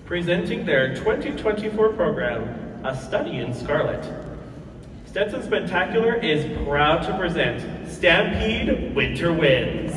Presenting their 2024 program, A Study in Scarlet. Stetsons Spintacular is proud to present Stampede Winter Winds.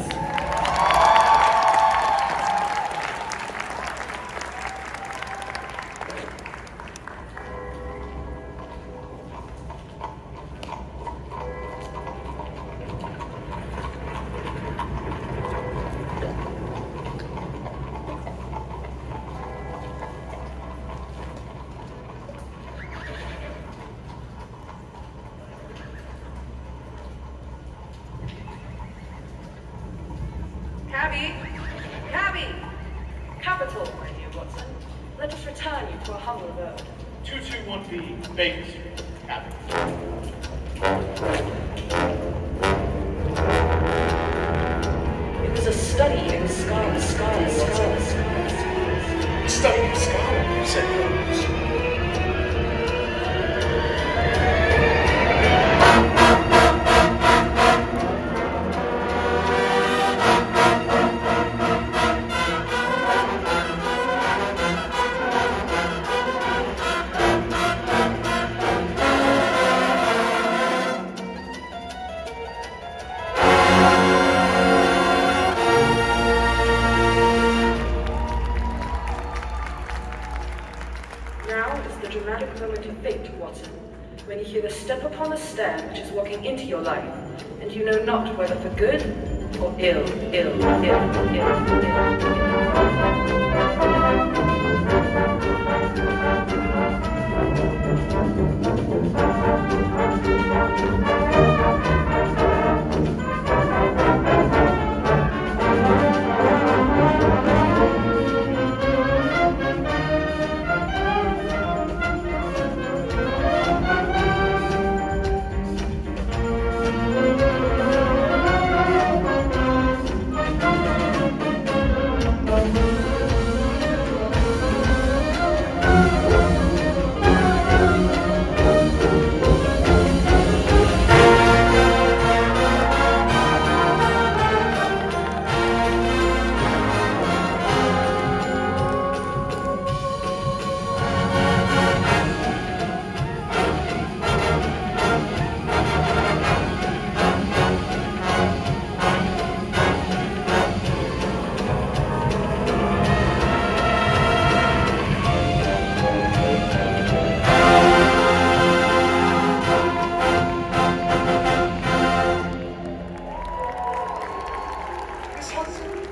Capital, my dear Watson. Let us return you to a humble abode. 221B, Baker Street, Cabby. It was a study in scarlet. A study in scarlet, said Holmes. Now is the dramatic moment of fate, Watson, when you hear the step upon the stair which is walking into your life, and you know not whether for good or ill.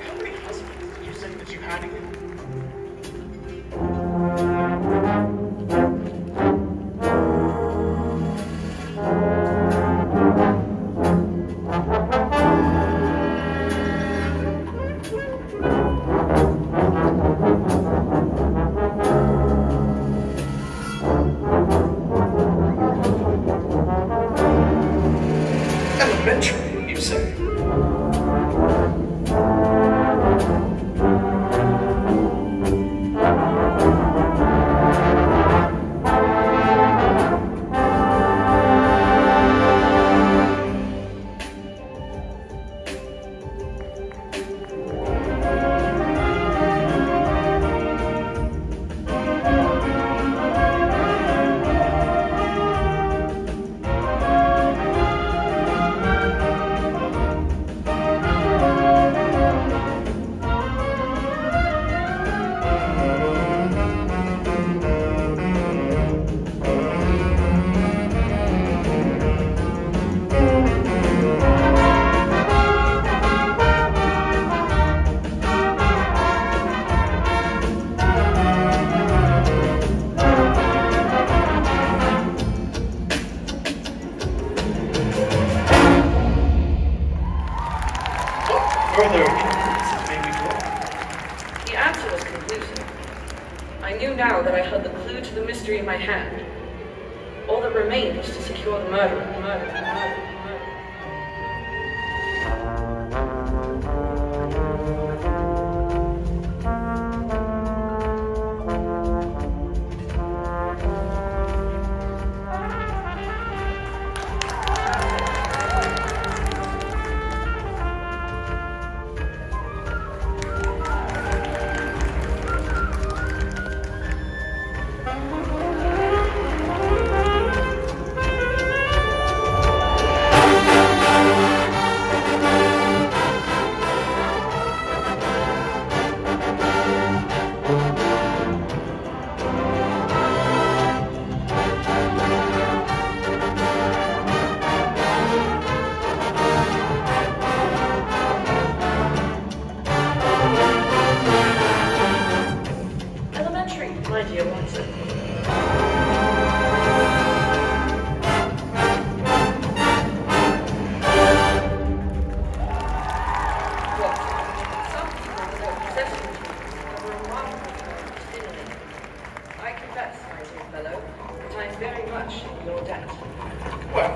How many husbands did you say that you had again? Elementary, you say? Further inferences may be drawn. The answer was conclusive. I knew now that I held the clue to the mystery in my hand. All that remained was to secure the murderer. much in your debt? Well,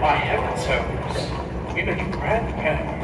my heavens, Holmes. You know, you grand pair.